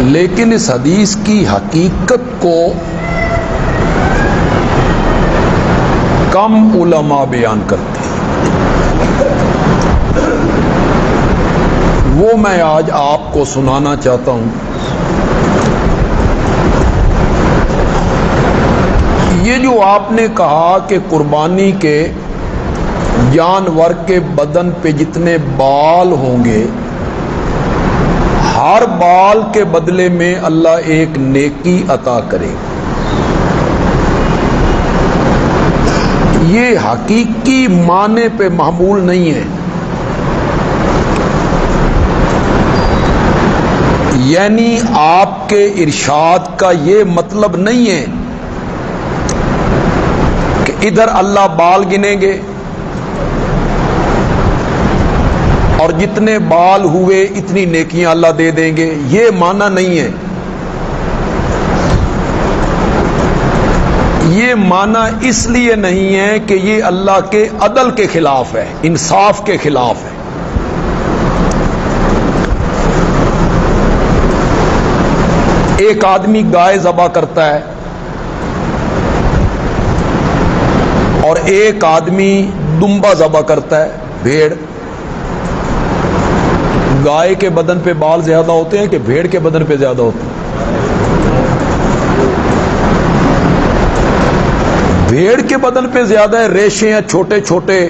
لیکن اس حدیث کی حقیقت کو کم علماء بیان کرتے ہیں، وہ میں آج آپ کو سنانا چاہتا ہوں۔ یہ جو آپ نے کہا کہ قربانی کے جانور کے بدن پہ جتنے بال ہوں گے، ہر بال کے بدلے میں اللہ ایک نیکی عطا کرے، یہ حقیقی معنی پہ محمول نہیں ہے۔ یعنی آپ کے ارشاد کا یہ مطلب نہیں ہے کہ ادھر اللہ بال گنیں گے اور جتنے بال ہوئے اتنی نیکیاں اللہ دے دیں گے، یہ معنی نہیں ہے۔ یہ معنی اس لیے نہیں ہے کہ یہ اللہ کے عدل کے خلاف ہے، انصاف کے خلاف ہے۔ ایک آدمی گائے ذبح کرتا ہے اور ایک آدمی دمبا ذبح کرتا ہے، بھیڑ۔ گائے کے بدن پہ بال زیادہ ہوتے ہیں کہ بھیڑ کے بدن پہ زیادہ ہوتے ہیں؟ بھیڑ کے بدن پہ زیادہ ہے، ریشے ہیں چھوٹے چھوٹے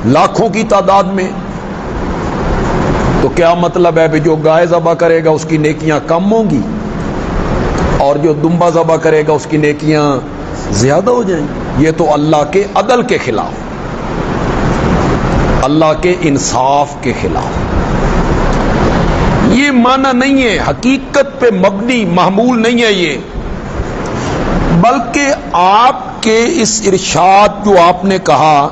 لاکھوں کی تعداد میں۔ تو کیا مطلب ہے کہ جو گائے ذبح کرے گا اس کی نیکیاں کم ہوں گی اور جو دمبا ذبح کرے گا اس کی نیکیاں زیادہ ہو جائیں گی؟ یہ تو اللہ کے عدل کے خلاف، اللہ کے انصاف کے خلاف، یہ معنی نہیں ہے، حقیقت پہ مبنی محمول نہیں ہے یہ۔ بلکہ آپ کے اس ارشاد جو آپ نے کہا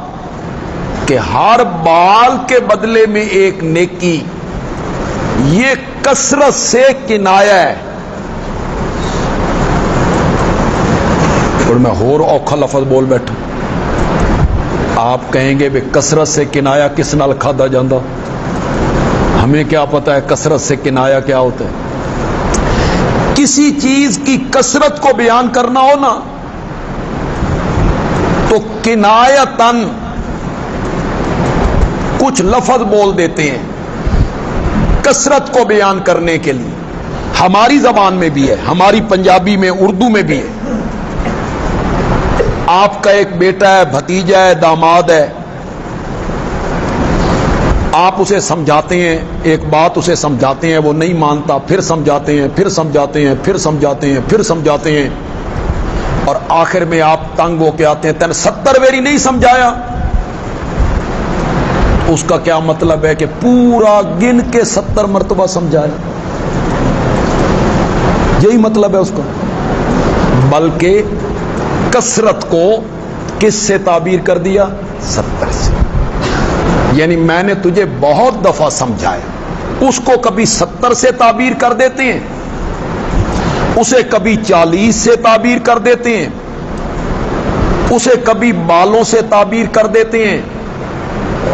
کہ ہر بال کے بدلے میں ایک نیکی، یہ کثرت سے کنایہ ہے۔ اور میں اور اوکھا لفظ بول بیٹھا، آپ کہیں گے بے کثرت سے کنایہ کس نال کھادا جاندہ؟ ہمیں کیا پتا ہے کثرت سے کنایہ کیا ہوتا ہے؟ کسی چیز کی کثرت کو بیان کرنا ہو نا تو کنایتاً کچھ لفظ بول دیتے ہیں کثرت کو بیان کرنے کے لیے۔ ہماری زبان میں بھی ہے، ہماری پنجابی میں، اردو میں بھی ہے۔ آپ کا ایک بیٹا ہے، بھتیجا ہے، داماد ہے، آپ اسے سمجھاتے ہیں، ایک بات اسے سمجھاتے ہیں، وہ نہیں مانتا، پھر سمجھاتے ہیں، پھر سمجھاتے ہیں، پھر سمجھاتے ہیں، پھر سمجھاتے ہیں، اور آخر میں آپ تنگ ہو کے آتے ہیں، تین 70 ویری نہیں سمجھایا۔ اس کا کیا مطلب ہے کہ پورا گن کے 70 مرتبہ سمجھایا؟ یہی مطلب ہے اس کا۔ بلکہ کثرت کو کس سے تعبیر کر دیا؟ 70 سے۔ یعنی میں نے تجھے بہت دفعہ سمجھایا، اس کو کبھی 70 سے تعبیر کر دیتے ہیں، اسے کبھی 40 سے تعبیر کر دیتے ہیں، اسے کبھی بالوں سے تعبیر کر دیتے ہیں۔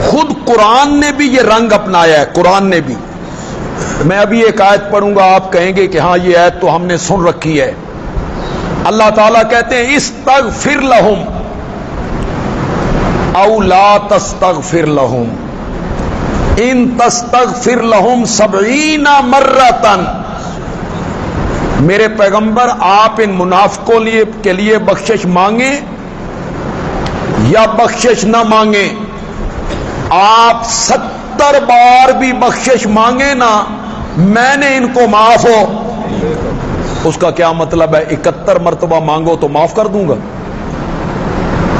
خود قرآن نے بھی یہ رنگ اپنایا ہے، قرآن نے بھی۔ میں ابھی ایک آیت پڑھوں گا، آپ کہیں گے کہ ہاں یہ آیت تو ہم نے سن رکھی ہے۔ اللہ تعالیٰ کہتے ہیں استغفر لہم او لا تستغفر لہم ان تستغفر لہم 70 مرتن۔ میرے پیغمبر آپ ان منافقوں کے لیے بخشش مانگیں یا بخشش نہ مانگیں، آپ 70 بار بھی بخشش مانگیں نا، میں نے ان کو معاف ہو۔ اس کا کیا مطلب ہے؟ 71 مرتبہ مانگو تو معاف کر دوں گا؟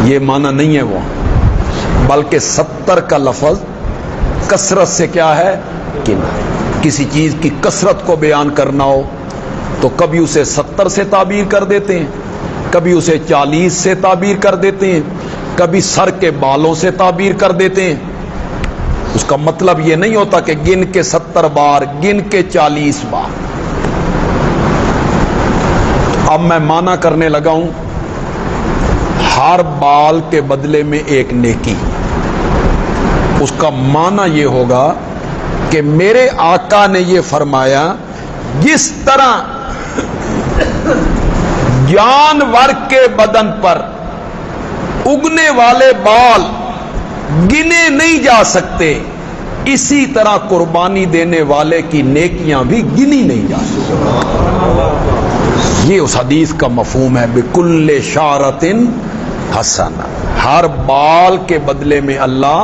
یہ معنی نہیں ہے وہ، بلکہ 70 کا لفظ کثرت سے کیا ہے؟ کنایہ۔ کسی چیز کی کثرت کو بیان کرنا ہو تو کبھی اسے 70 سے تعبیر کر دیتے ہیں، کبھی اسے 40 سے تعبیر کر دیتے ہیں، کبھی سر کے بالوں سے تعبیر کر دیتے ہیں۔ اس کا مطلب یہ نہیں ہوتا کہ گن کے 70 بار، گن کے 40 بار۔ اب میں معنی کرنے لگا ہوں، ہر بال کے بدلے میں ایک نیکی۔ اس کا معنی یہ ہوگا کہ میرے آقا نے یہ فرمایا جس طرح جانور کے بدن پر اگنے والے بال گنے نہیں جا سکتے، اسی طرح قربانی دینے والے کی نیکیاں بھی گنی نہیں جا سکتی۔ یہ اس حدیث کا مفہوم ہے، بکل شعرۃ حسنہ، ہر بال کے بدلے میں اللہ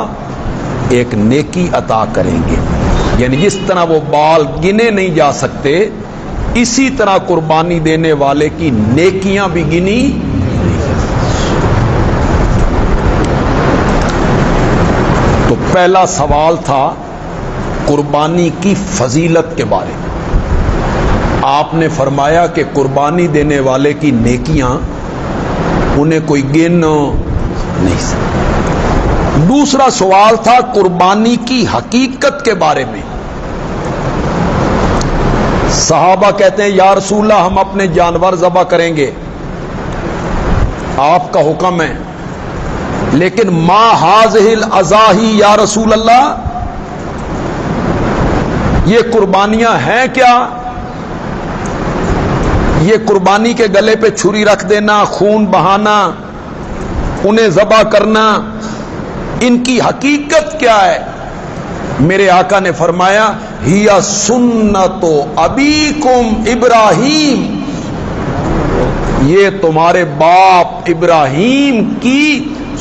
ایک نیکی عطا کریں گے۔ یعنی جس طرح وہ بال گنے نہیں جا سکتے، اسی طرح قربانی دینے والے کی نیکیاں بھی گنی نہیں جا سکتی۔ تو پہلا سوال تھا قربانی کی فضیلت کے بارے میں۔ آپ نے فرمایا کہ قربانی دینے والے کی نیکیاں انہیں کوئی گن نہیں سکتا۔ دوسرا سوال تھا قربانی کی حقیقت کے بارے میں۔ صحابہ کہتے ہیں یا رسول اللہ ہم اپنے جانور ذبح کریں گے، آپ کا حکم ہے، لیکن ما ہذہ الاضاحی یا رسول اللہ، یہ قربانیاں ہیں کیا؟ یہ قربانی کے گلے پہ چھری رکھ دینا، خون بہانا، انہیں ذبح کرنا، ان کی حقیقت کیا ہے؟ میرے آقا نے فرمایا ہی سنت ابیکم ابراہیم، یہ تمہارے باپ ابراہیم کی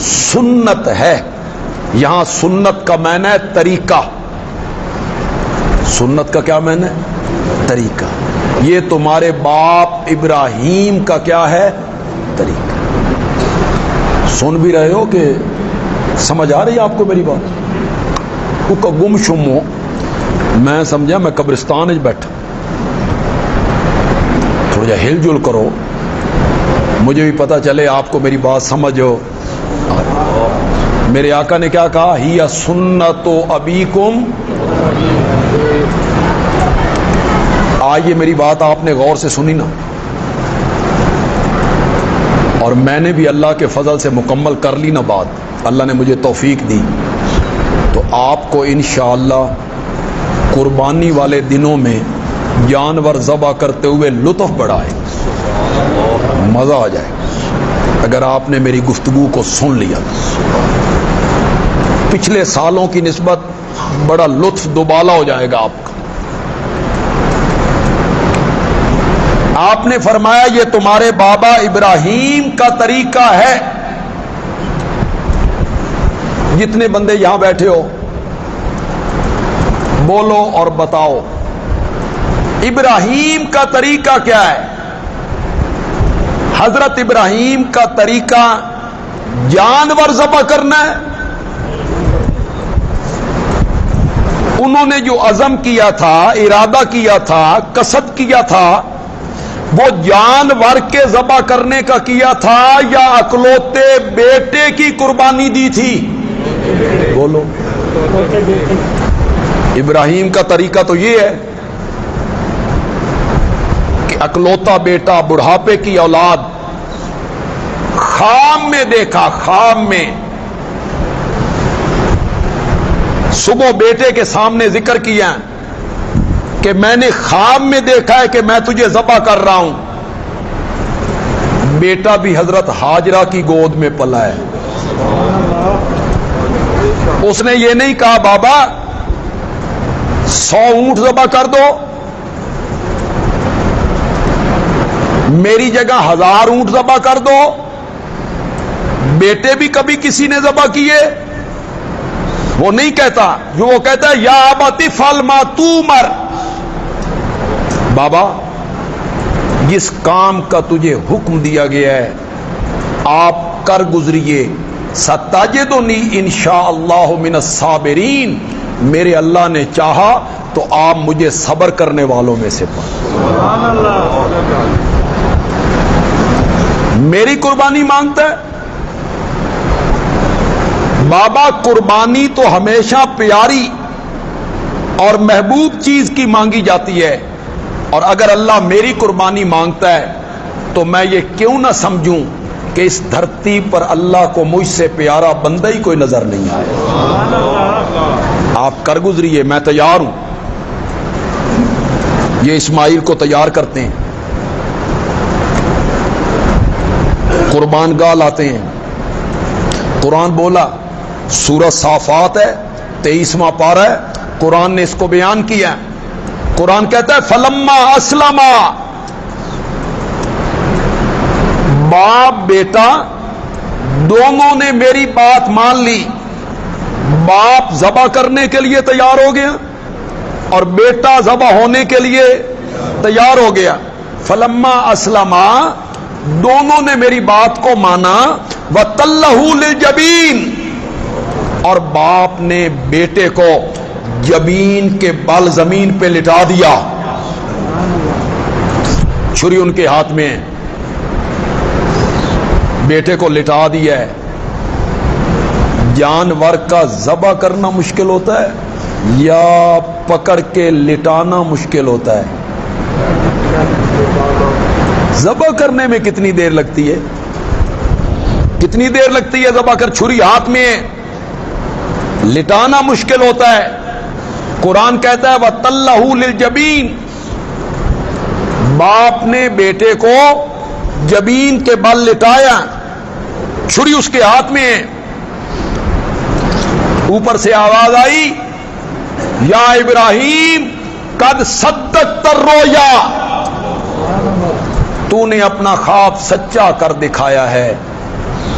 سنت ہے۔ یہاں سنت کا معنی ہے طریقہ۔ سنت کا کیا معنی ہے؟ طریقہ۔ یہ تمہارے باپ ابراہیم کا کیا ہے؟ طریقہ۔ سن بھی رہے ہو کہ سمجھ آ رہی ہے آپ کو میری بات؟ کا گم شم ہو، میں سمجھا میں قبرستان وچ بیٹھا، تھوڑا جا ہل جل کرو، مجھے بھی پتا چلے آپ کو میری بات سمجھ ہو۔ میرے آقا نے کیا کہا؟ ہی سنت ابیکم۔ آج یہ میری بات آپ نے غور سے سنی نا، اور میں نے بھی اللہ کے فضل سے مکمل کر لی نا بات، اللہ نے مجھے توفیق دی، تو آپ کو انشاءاللہ قربانی والے دنوں میں جانور ذبح کرتے ہوئے لطف بڑا ہے، مزہ آ جائے اگر آپ نے میری گفتگو کو سن لیا۔ پچھلے سالوں کی نسبت بڑا لطف دوبالا ہو جائے گا آپ کا۔ آپ نے فرمایا یہ تمہارے بابا ابراہیم کا طریقہ ہے۔ جتنے بندے یہاں بیٹھے ہو بولو اور بتاؤ ابراہیم کا طریقہ کیا ہے؟ حضرت ابراہیم کا طریقہ جانور ذبح کرنا ہے۔ انہوں نے جو عزم کیا تھا، ارادہ کیا تھا، قصد کیا تھا، وہ جانور کے ذبح کرنے کا کیا تھا یا اکلوتے بیٹے کی قربانی دی تھی؟ بولو۔ ابراہیم کا طریقہ تو یہ ہے کہ اکلوتا بیٹا، بڑھاپے کی اولاد، خواب میں دیکھا، خواب میں صبح بیٹے کے سامنے ذکر کیا کہ میں نے خواب میں دیکھا ہے کہ میں تجھے ذبح کر رہا ہوں۔ بیٹا بھی حضرت ہاجرہ کی گود میں پلا ہے۔ اس نے یہ نہیں کہا بابا 100 اونٹ ذبح کر دو، میری جگہ 1000 اونٹ ذبح کر دو۔ بیٹے بھی کبھی کسی نے ذبح کیے؟ وہ نہیں کہتا، جو وہ کہتا ہے یا ابت افعل ما تؤمر، بابا جس کام کا تجھے حکم دیا گیا ہے آپ کر گزریے، ستجدنی انشاءاللہ من الصابرین، میرے اللہ نے چاہا تو آپ مجھے صبر کرنے والوں میں سے پائیں۔ میری قربانی مانگتا ہے بابا؟ قربانی تو ہمیشہ پیاری اور محبوب چیز کی مانگی جاتی ہے، اور اگر اللہ میری قربانی مانگتا ہے تو میں یہ کیوں نہ سمجھوں کہ اس دھرتی پر اللہ کو مجھ سے پیارا بندہ ہی کوئی نظر نہیں آئے۔ آپ کر گزریے، میں تیار ہوں۔ یہ اسماعیل کو تیار کرتے ہیں، قربان گاہ لاتے ہیں۔ قرآن بولا، سورہ صافات ہے 23واں پارہ ہے، قرآن نے اس کو بیان کیا۔ قرآن کہتا ہے فلما اسلما، باپ بیٹا دونوں نے میری بات مان لی۔ باپ ذبح کرنے کے لیے تیار ہو گیا اور بیٹا ذبح ہونے کے لیے تیار ہو گیا۔ فلما اسلما، دونوں نے میری بات کو مانا۔ وَتَلَّهُ لِلْجَبِينِ، اور باپ نے بیٹے کو جبین کے بل زمین پہ لٹا دیا، چھری ان کے ہاتھ میں ہے، بیٹے کو لٹا دیا ہے۔ جانور کا ذبح کرنا مشکل ہوتا ہے یا پکڑ کے لٹانا مشکل ہوتا ہے؟ ذبح کرنے میں کتنی دیر لگتی ہے؟ کتنی دیر لگتی ہے ذبح کر؟ چھری ہاتھ میں ہے، لٹانا مشکل ہوتا ہے۔ قرآن کہتا ہے وَتَلَّهُ لِلْجَبِينِ، باپ نے بیٹے کو جبین کے بل لٹایا، چھری اس کے ہاتھ میں ہے۔ اوپر سے آواز آئی یا ابراہیم قد صدقت الرؤیا، تو نے اپنا خواب سچا کر دکھایا ہے،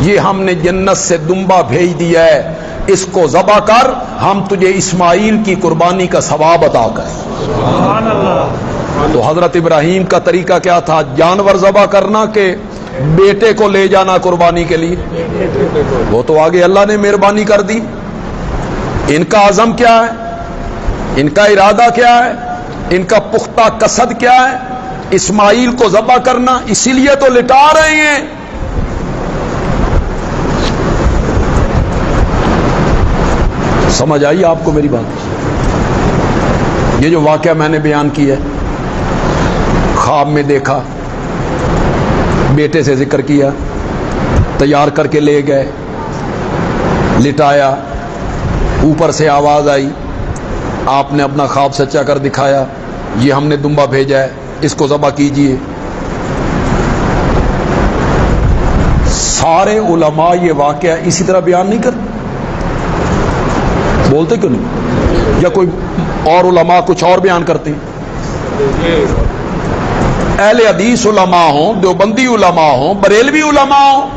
یہ ہم نے جنت سے دمبا بھیج دیا ہے، اس کو ذبح کر، ہم تجھے اسماعیل کی قربانی کا ثواب عطا کریں۔ تو حضرت ابراہیم کا طریقہ کیا تھا؟ جانور ذبح کرنا کہ بیٹے کو لے جانا قربانی کے لیے؟ وہ تو آگے اللہ نے مہربانی کر دی۔ ان کا عزم کیا ہے؟ ان کا ارادہ کیا ہے؟ ان کا پختہ قصد کیا ہے؟ اسماعیل کو ذبح کرنا، اسی لیے تو لٹا رہے ہیں۔ سمجھ آئی آپ کو میری بات؟ یہ جو واقعہ میں نے بیان کیا ہے، خواب میں دیکھا، بیٹے سے ذکر کیا، تیار کر کے لے گئے، لٹایا، اوپر سے آواز آئی، آپ نے اپنا خواب سچا کر دکھایا، یہ ہم نے دمبا بھیجا ہے، اس کو ذبح کیجئے۔ سارے علماء یہ واقعہ اسی طرح بیان نہیں کرتے؟ بولتے کیوں نہیں؟ یا کوئی اور علماء کچھ اور بیان کرتے ہیں؟ اہل حدیث علماء ہوں، دیوبندی علماء ہوں، بریلوی علماء ہوں،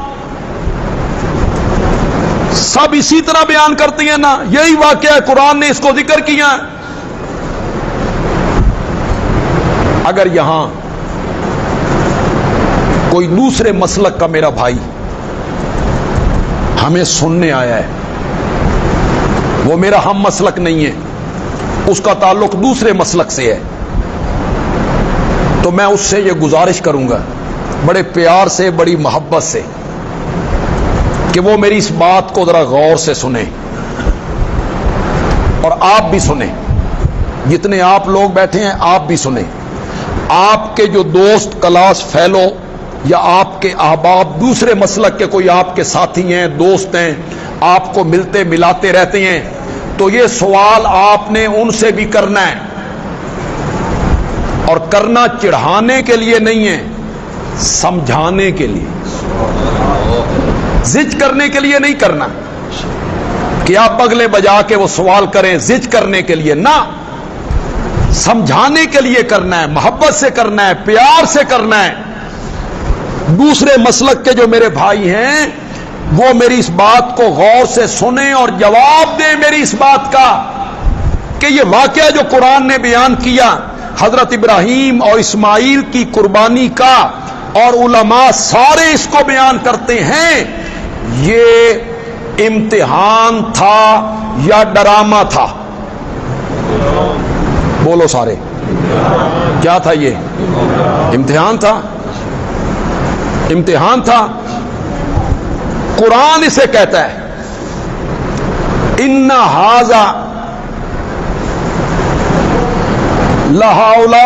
سب اسی طرح بیان کرتی ہیں نا، یہی واقعہ ہے، قرآن نے اس کو ذکر کیا۔ اگر یہاں کوئی دوسرے مسلک کا میرا بھائی ہمیں سننے آیا ہے، وہ میرا ہم مسلک نہیں ہے، اس کا تعلق دوسرے مسلک سے ہے، تو میں اس سے یہ گزارش کروں گا بڑے پیار سے، بڑی محبت سے، کہ وہ میری اس بات کو ذرا غور سے سنیں، اور آپ بھی سنیں، جتنے آپ لوگ بیٹھے ہیں آپ بھی سنیں۔ آپ کے جو دوست، کلاس فیلو یا آپ کے احباب دوسرے مسلک کے کوئی آپ کے ساتھی ہیں، دوست ہیں، آپ کو ملتے ملاتے رہتے ہیں، تو یہ سوال آپ نے ان سے بھی کرنا ہے، اور کرنا چڑھانے کے لیے نہیں ہے، سمجھانے کے لیے، زج کرنے کے لیے نہیں کرنا کہ آپ بغلے بجا کے وہ سوال کریں زج کرنے کے لیے، نہ، سمجھانے کے لیے کرنا ہے، محبت سے کرنا ہے، پیار سے کرنا ہے۔ دوسرے مسلک کے جو میرے بھائی ہیں وہ میری اس بات کو غور سے سنیں اور جواب دیں میری اس بات کا کہ یہ واقعہ جو قرآن نے بیان کیا حضرت ابراہیم اور اسماعیل کی قربانی کا، اور علماء سارے اس کو بیان کرتے ہیں، یہ امتحان تھا یا ڈرامہ تھا؟ بولو سارے، کیا تھا؟ یہ امتحان تھا، امتحان تھا۔ قرآن اسے کہتا ہے ان ھذا لھاؤلا،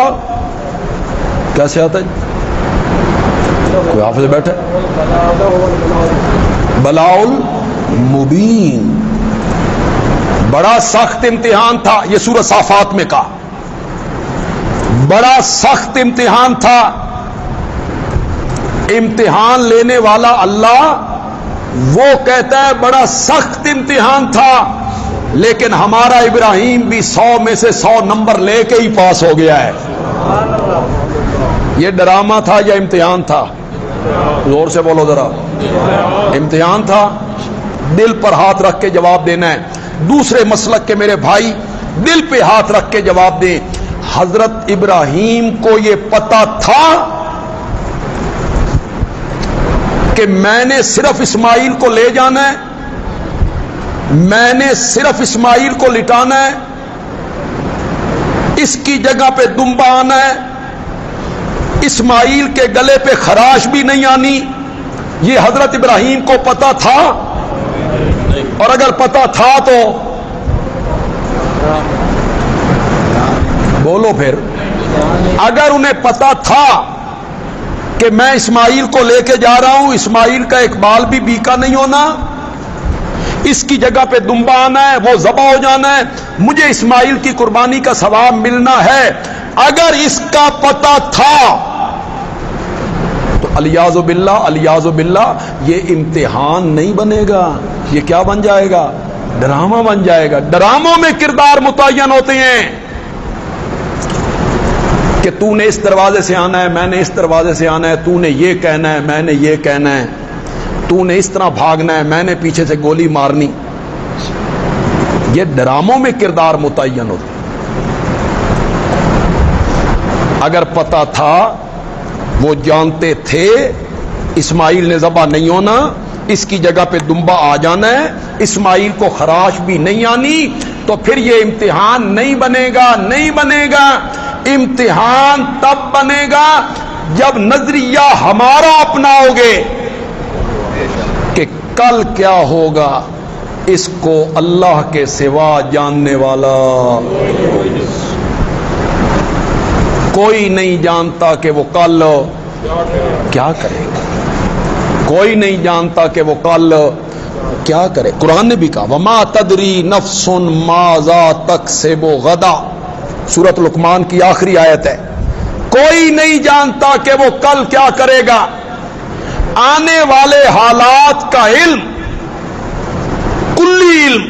کیسے آتا ہے؟ کوئی حافظ بیٹھے، بلاؤل مبین، بڑا سخت امتحان تھا، یہ سورہ صافات میں کہا، بڑا سخت امتحان تھا. امتحان لینے والا اللہ وہ کہتا ہے بڑا سخت امتحان تھا، لیکن ہمارا ابراہیم بھی 100 میں سے 100 نمبر لے کے ہی پاس ہو گیا ہے. یہ ڈرامہ تھا یا امتحان تھا؟ زور سے بولو ذرا. امتحان تھا. دل پر ہاتھ رکھ کے جواب دینا ہے. دوسرے مسلک کے میرے بھائی دل پہ ہاتھ رکھ کے جواب دیں. حضرت ابراہیم کو یہ پتا تھا کہ میں نے صرف اسماعیل کو لے جانا ہے، میں نے صرف اسماعیل کو لٹانا ہے، اس کی جگہ پہ دمبا آنا ہے، اسماعیل کے گلے پہ خراش بھی نہیں آنی. یہ حضرت ابراہیم کو پتا تھا؟ اور اگر پتا تھا تو بولو پھر. اگر انہیں پتا تھا کہ میں اسماعیل کو لے کے جا رہا ہوں، اسماعیل کا ایک بال بھی بیکا نہیں ہونا، اس کی جگہ پہ دمبا آنا ہے، وہ ذبح ہو جانا ہے، مجھے اسماعیل کی قربانی کا ثواب ملنا ہے، اگر اس کا پتا تھا تو الیاذ باللہ الیاذ باللہ یہ امتحان نہیں بنے گا. یہ کیا بن جائے گا؟ ڈرامہ بن جائے گا. ڈراموں میں کردار متعین ہوتے ہیں کہ تو نے اس دروازے سے آنا ہے، میں نے اس دروازے سے آنا ہے، تو نے یہ کہنا ہے، میں نے یہ کہنا ہے، تو نے اس طرح بھاگنا ہے، میں نے پیچھے سے گولی مارنی. یہ ڈراموں میں کردار متعین ہوتے. اگر پتا تھا، وہ جانتے تھے اسماعیل نے ذبح نہیں ہونا، اس کی جگہ پہ دمبا آ جانا ہے، اسماعیل کو خراش بھی نہیں آنی، تو پھر یہ امتحان نہیں بنے گا. نہیں بنے گا. امتحان تب بنے گا جب نظریہ ہمارا اپناؤ گے کہ کل کیا ہوگا اس کو اللہ کے سوا جاننے والا کوئی نہیں جانتا کہ وہ کل کیا کرے گا. کوئی نہیں جانتا کہ وہ کل کیا کرے. قرآن نے بھی کہا وما تدری نفس ماذا تکسب غدا، سورۃ لقمان کی آخری آیت ہے. کوئی نہیں جانتا کہ وہ کل کیا کرے گا. آنے والے حالات کا علم، کلی علم،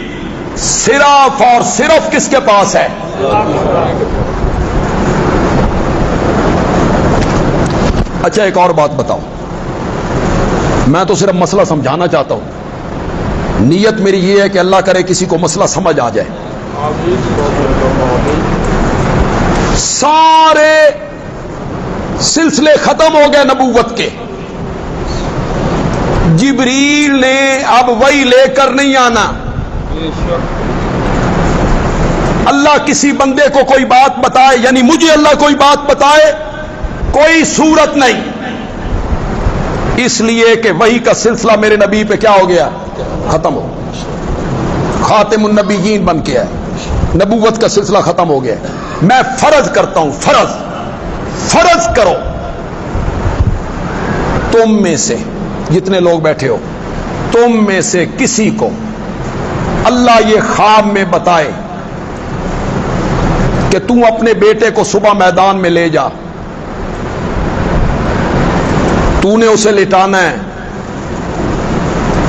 صرف اور صرف کس کے پاس ہے؟ اچھا ایک اور بات بتاؤ، میں تو صرف مسئلہ سمجھانا چاہتا ہوں. نیت میری یہ ہے کہ اللہ کرے کسی کو مسئلہ سمجھ آ جائے. سارے سلسلے ختم ہو گئے نبوت کے. جبریل نے اب وہی لے کر نہیں آنا. اللہ کسی بندے کو کوئی بات بتائے، یعنی مجھے اللہ کوئی بات بتائے، کوئی صورت نہیں، اس لیے کہ وحی کا سلسلہ میرے نبی پہ کیا ہو گیا؟ ختم ہو. خاتم النبیین بن کے ہے، نبوت کا سلسلہ ختم ہو گیا. میں فرض کرتا ہوں، فرض کرو تم میں سے جتنے لوگ بیٹھے ہو، تم میں سے کسی کو اللہ یہ خواب میں بتائے کہ تم اپنے بیٹے کو صبح میدان میں لے جا، تو نے اسے لٹانا ہے،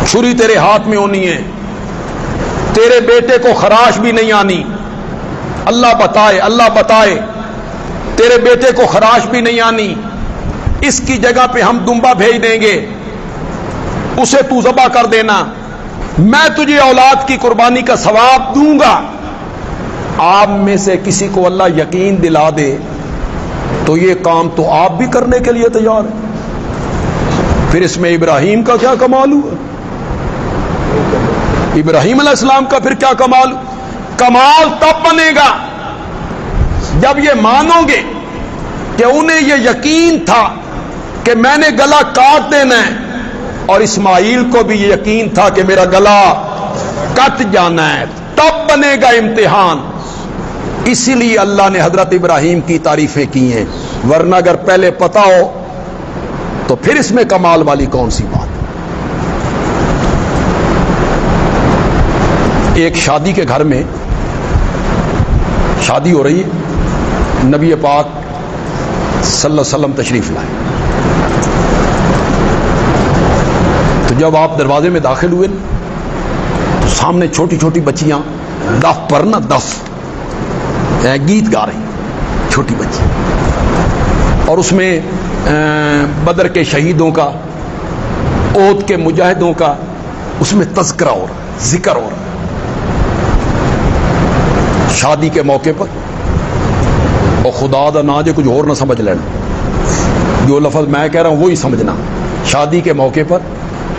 چھری تیرے ہاتھ میں ہونی ہے، تیرے بیٹے کو خراش بھی نہیں آنی. اللہ بتائے تیرے بیٹے کو خراش بھی نہیں آنی، اس کی جگہ پہ ہم دمبا بھیج دیں گے، اسے تو ذبح کر دینا، میں تجھے اولاد کی قربانی کا ثواب دوں گا. آپ میں سے کسی کو اللہ یقین دلا دے تو یہ کام تو آپ بھی کرنے کے لیے تیار ہے. پھر اس میں ابراہیم کا کیا کمال ہوا؟ ابراہیم علیہ السلام کا پھر کیا کمال؟ کمال تب بنے گا جب یہ مانو گے کہ انہیں یہ یقین تھا کہ میں نے گلا کاٹ دینا ہے، اور اسماعیل کو بھی یہ یقین تھا کہ میرا گلا کٹ جانا ہے. تب بنے گا امتحان. اسی لیے اللہ نے حضرت ابراہیم کی تعریفیں کی ہیں، ورنہ اگر پہلے پتا ہو تو پھر اس میں کمال والی کون سی بات؟ ایک شادی کے گھر میں شادی ہو رہی ہے، نبی پاک صلی اللہ علیہ وسلم تشریف لائے. تو جب آپ دروازے میں داخل ہوئے تو سامنے چھوٹی چھوٹی بچیاں دف پر نا دف گیت گا رہی چھوٹی بچی, اور اس میں بدر کے شہیدوں کا, احد کے مجاہدوں کا اس میں تذکرہ ہو رہا, ذکر ہو رہا. شادی کے موقع پر, اور خدا دا نہ جے کچھ اور نہ سمجھ لینا, جو لفظ میں کہہ رہا ہوں وہی سمجھنا. شادی کے موقع پر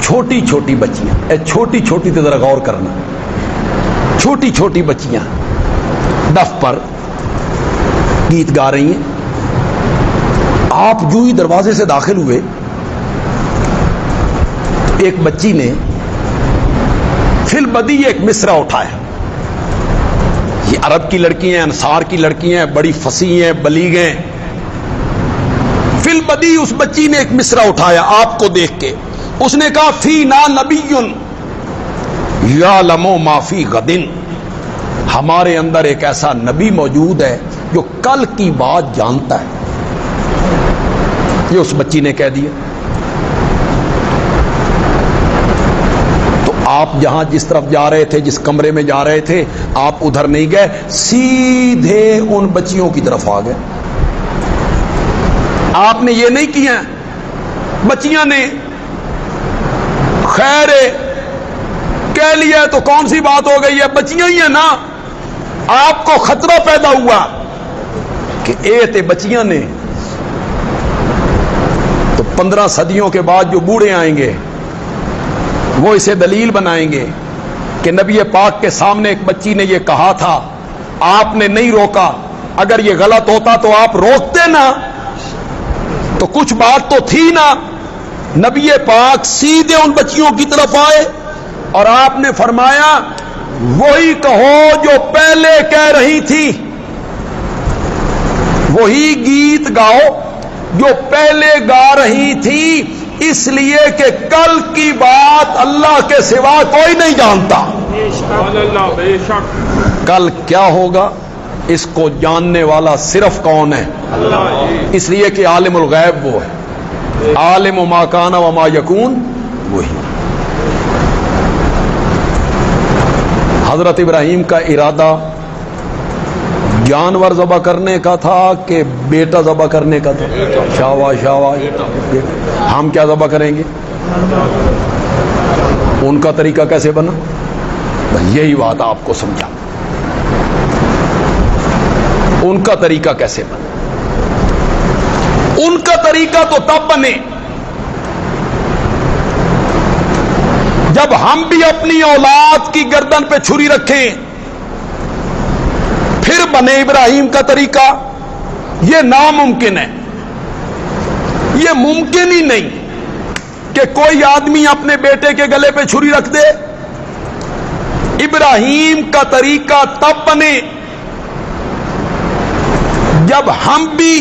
چھوٹی چھوٹی بچیاں, چھوٹی چھوٹی تے ذرا غور کرنا, چھوٹی چھوٹی بچیاں دف پر گیت گا رہی ہیں. آپ جو ہی دروازے سے داخل ہوئے, ایک بچی نے فی البدی ایک مصرع اٹھایا. یہ عرب کی لڑکی ہیں, انصار کی لڑکی ہیں, بڑی فصیح ہیں, بلیغ ہیں. فی البدی اس بچی نے ایک مصرع اٹھایا آپ کو دیکھ کے. اس نے کہا فینا نبی یعلم ما فی غد, ہمارے اندر ایک ایسا نبی موجود ہے جو کل کی بات جانتا ہے. یہ اس بچی نے کہہ دیا. تو آپ جہاں جس طرف جا رہے تھے, جس کمرے میں جا رہے تھے, آپ ادھر نہیں گئے, سیدھے ان بچیوں کی طرف آ گئے. آپ نے یہ نہیں کیا. بچیاں نے خیر کہہ لیا تو کون سی بات ہو گئی ہے, بچیاں ہی ہیں نا. آپ کو خطرہ پیدا ہوا کہ اے تے بچیاں نے, تو 15 صدیوں کے بعد جو بوڑھے آئیں گے وہ اسے دلیل بنائیں گے کہ نبی پاک کے سامنے ایک بچی نے یہ کہا تھا, آپ نے نہیں روکا. اگر یہ غلط ہوتا تو آپ روکتے نا, تو کچھ بات تو تھی نا. نبی پاک سیدھے ان بچیوں کی طرف آئے اور آپ نے فرمایا وہی کہو جو پہلے کہہ رہی تھی, وہی گیت گاؤ جو پہلے گا رہی تھی, اس لیے کہ کل کی بات اللہ کے سوا کوئی نہیں جانتا. کل کیا ہوگا اس کو جاننے والا صرف کون ہے؟ اس لیے کہ عالم الغیب وہ ہے, عالم ما کان و ما یکون وہی. حضرت ابراہیم کا ارادہ جانور ذبح کرنے کا تھا کہ بیٹا ذبح کرنے کا تھا؟ شاباش شاباش. ہم کیا ذبح کریں گے؟ ان کا طریقہ کیسے بنا؟ یہی بات آپ کو سمجھا. ان کا طریقہ کیسے بنا؟ ان کا طریقہ تو تب بنے جب ہم بھی اپنی اولاد کی گردن پہ چھری رکھیں. پھر بنے ابراہیم کا طریقہ. یہ ناممکن ہے, یہ ممکن ہی نہیں کہ کوئی آدمی اپنے بیٹے کے گلے پہ چھری رکھ دے. ابراہیم کا طریقہ تب بنے جب ہم بھی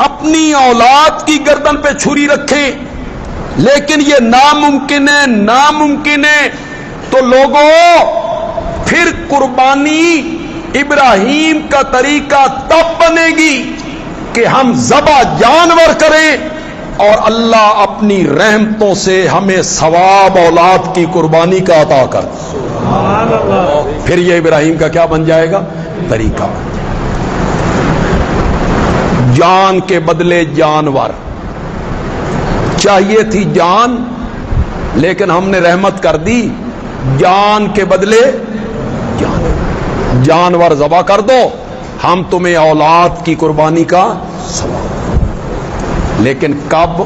اپنی اولاد کی گردن پہ چھری رکھیں. لیکن یہ ناممکن ہے, ناممکن ہے. تو لوگوں پھر قربانی ابراہیم کا طریقہ تب بنے گی کہ ہم ذبح جانور کریں اور اللہ اپنی رحمتوں سے ہمیں ثواب اولاد کی قربانی کا عطا کر. پھر یہ ابراہیم کا کیا بن جائے گا؟ طریقہ بن جائے گا. جان کے بدلے جانور. چاہیے تھی جان لیکن ہم نے رحمت کر دی, جان کے بدلے جانور ذبح کر دو, ہم تمہیں اولاد کی قربانی کا ثواب. لیکن کب؟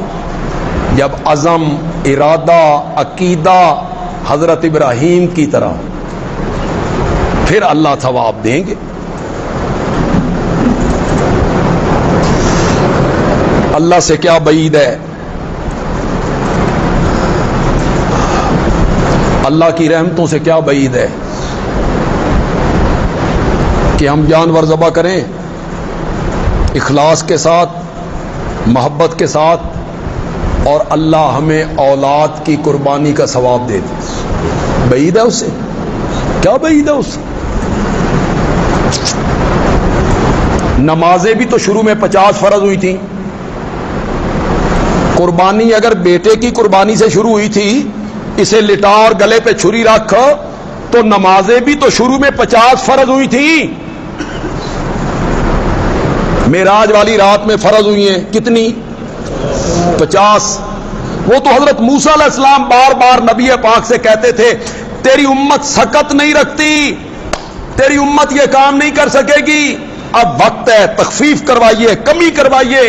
جب عزم, ارادہ, عقیدہ حضرت ابراہیم کی طرح, پھر اللہ ثواب دیں گے. اللہ سے کیا بعید ہے, اللہ کی رحمتوں سے کیا بعید ہے کہ ہم جانور ذبح کریں اخلاص کے ساتھ, محبت کے ساتھ, اور اللہ ہمیں اولاد کی قربانی کا ثواب دے دے. بعید ہے اس سے, کیا بعید ہے اس سے؟ نمازیں بھی تو شروع میں 50 فرض ہوئی تھیں. قربانی اگر بیٹے کی قربانی سے شروع ہوئی تھی, اسے لٹا اور گلے پہ چھری رکھ, تو نمازیں بھی تو شروع میں 50 فرض ہوئی تھیں. معراج والی رات میں فرض ہوئی ہیں کتنی؟ 50. وہ تو حضرت موسیٰ علیہ السلام بار بار نبی پاک سے کہتے تھے تیری امت سکت نہیں رکھتی, تیری امت یہ کام نہیں کر سکے گی, اب وقت ہے, تخفیف کروائیے, کمی کروائیے.